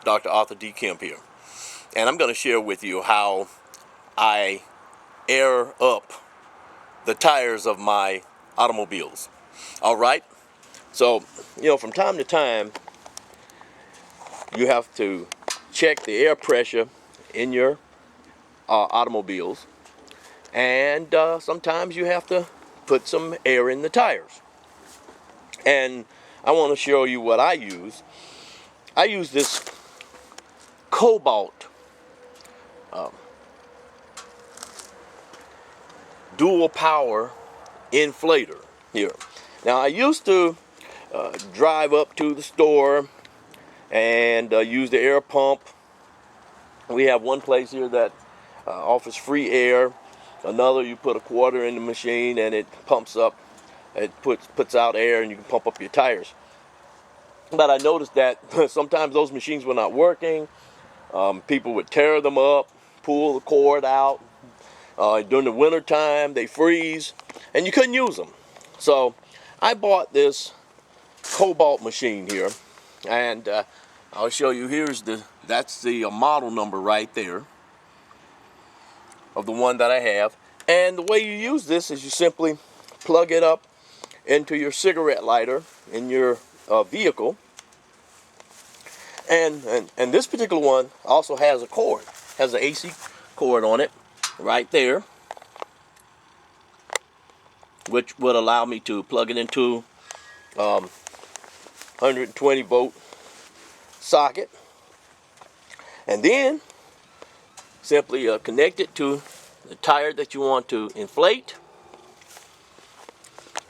Dr. Arthur D. Kemp here, and I'm going to share with you how I air up the tires of my automobiles. All right, so from time to time you have to check the air pressure in your automobiles, and sometimes you have to put some air in the tires. And I want to show you what I use. I use this Kobalt dual power inflator here. Now, I used to drive up to the store and use the air pump. We have one place here that offers free air. Another, you put a quarter in the machine and it pumps up. It puts out air and you can pump up your tires. But I noticed that sometimes those machines were not working. People would tear them up, pull the cord out. During the winter time, they freeze, and you couldn't use them. So I bought this Kobalt machine here, and I'll show you. That's the model number right there of the one that I have. And the way you use this is you simply plug it up into your cigarette lighter in your vehicle. And this particular one also has a cord, has an AC cord on it right there, which would allow me to plug it into 120 volt socket, and then simply connect it to the tire that you want to inflate.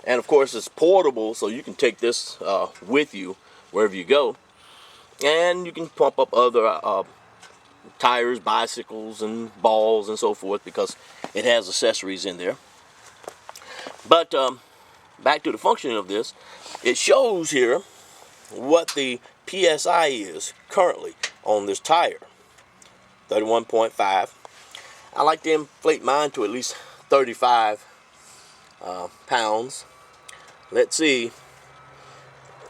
And of course it's portable, so you can take this with you wherever you go, and you can pump up other tires, bicycles, and balls and so forth, because it has accessories in there. But back to the functioning of this, it shows here what the PSI is currently on this tire, 31.5. I like to inflate mine to at least 35 pounds. Let's see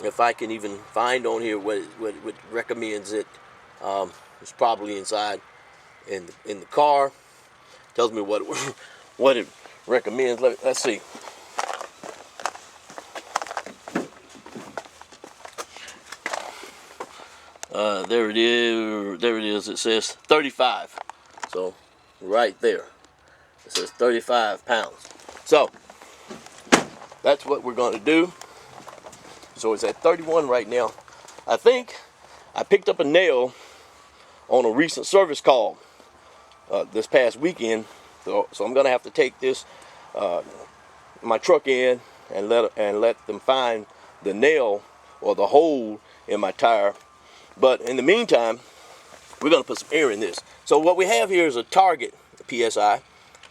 if I can even find on here what recommends it. It's probably inside in the car. Tells me what it recommends. Let's see. There it is. There it is. It says 35. So right there, it says 35 pounds. So that's what we're going to do. So it's at 31 right now. I think I picked up a nail on a recent service call this past weekend, so I'm gonna have to take this my truck in and let them find the nail or the hole in my tire. But in the meantime, we're gonna put some air in this. So what we have here is a target PSI,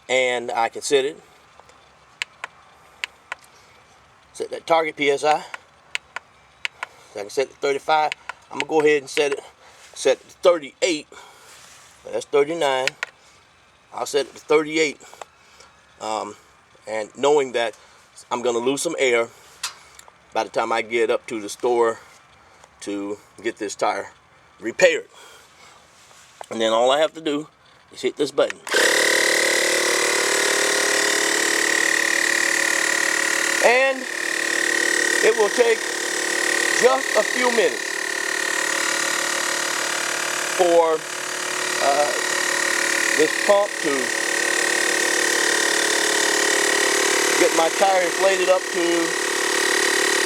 and I can set that target PSI. So I can set it to 35. I'm gonna go ahead and set it to 38. That's 39. I'll set it to 38, and knowing that I'm gonna lose some air by the time I get up to the store to get this tire repaired. And then all I have to do is hit this button, and it will take just a few minutes for this pump to get my tire inflated up to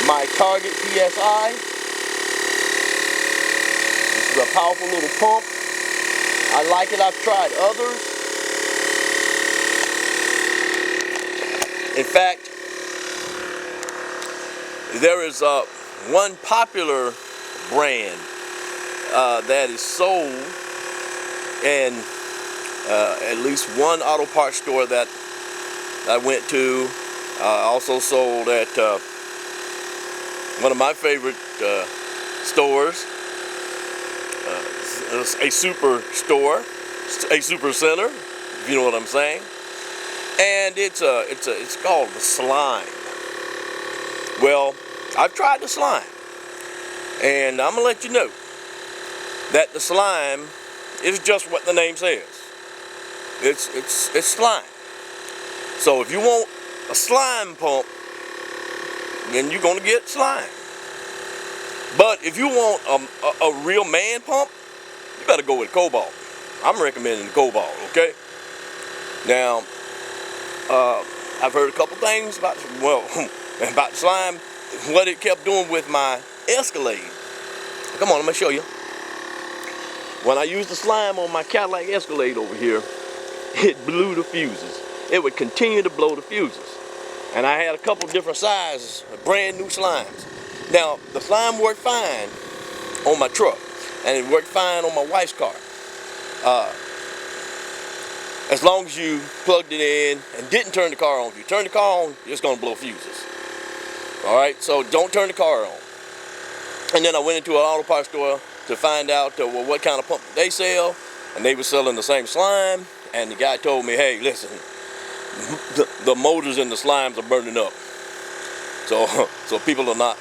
my target PSI. This is a powerful little pump. I like it. I've tried others. In fact, there is one popular brand that is sold in at least one auto parts store that I went to. Also sold at one of my favorite stores, a super store, a super center, if you know what I'm saying. And it's called the Slime. Well, I've tried the Slime, and I'm gonna let you know that the slime is just what the name says. It's slime. So if you want a slime pump, then you're gonna get slime. But if you want a real man pump, you better go with Kobalt. I'm recommending the Kobalt, okay? Now, I've heard a couple things about, well, about slime, what it kept doing with my Escalade. Come on, let me show you. When I used the slime on my Cadillac Escalade over here, it blew the fuses. It would continue to blow the fuses. And I had a couple different sizes of brand new slimes. Now, the slime worked fine on my truck, and it worked fine on my wife's car. As long as you plugged it in and didn't turn the car on. If you turn the car on, it's gonna blow fuses. All right, so don't turn the car on. And then I went into an auto parts store to find out well, what kind of pump they sell, and they were selling the same slime. And the guy told me, hey, listen, the motors in the slimes are burning up. So people are not.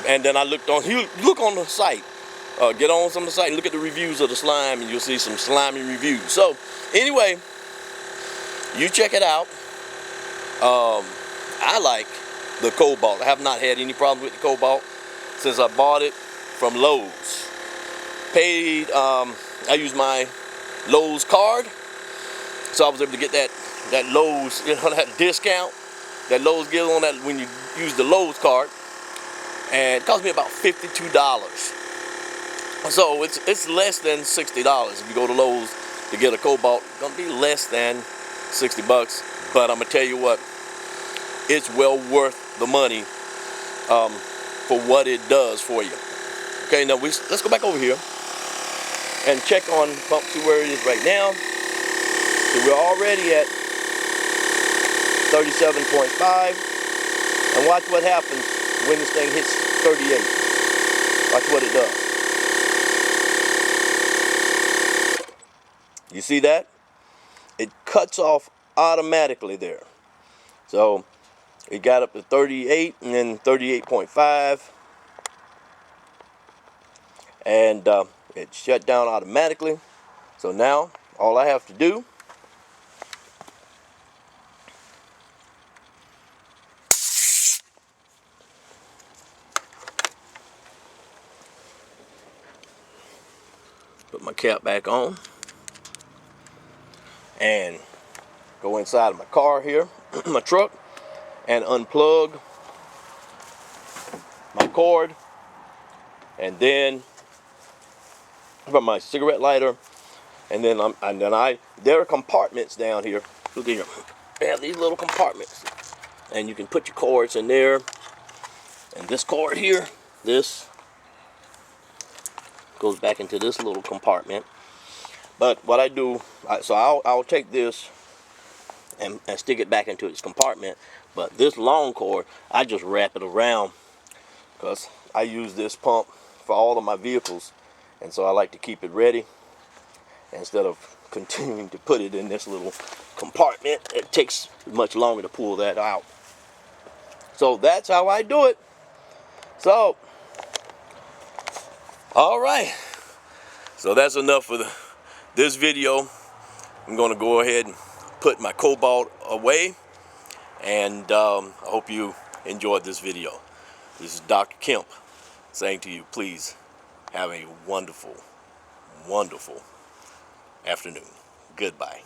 And then I looked on. You look on the site. Get on some of the site and look at the reviews of the slime, and you'll see some slimy reviews. So anyway, you check it out. I like the Kobalt. I have not had any problem with the Kobalt since I bought it from Lowe's. Paid, I used my Lowe's card, so I was able to get that Lowe's, that discount that Lowe's gives on that when you use the Lowe's card, and it cost me about $52. So it's less than $60 if you go to Lowe's to get a Kobalt. It's gonna be less than $60, but I'm gonna tell you what, it's well worth the money for what it does for you. Okay, now let's go back over here and check on pump, see where it is right now. So we're already at 37.5, and watch what happens when this thing hits 38. Watch what it does. You see that? It cuts off automatically there. So it got up to 38 and then 38.5, and it shut down automatically. So now all I have to do put my cap back on and go inside of my car here, my truck, and unplug my cord, and then from my cigarette lighter, and then there are compartments down here. Look at here. They have these little compartments, and you can put your cords in there. And this cord here, this goes back into this little compartment. But what I do, I'll take this and stick it back into its compartment. But this long cord, I just wrap it around because I use this pump for all of my vehicles, and so I like to keep it ready instead of continuing to put it in this little compartment. It takes much longer to pull that out. So that's how I do it. So, all right. So that's enough for this video. I'm going to go ahead and put my Kobalt away, and I hope you enjoyed this video. This is Dr. Kemp saying to you, please have a wonderful, wonderful afternoon. Goodbye.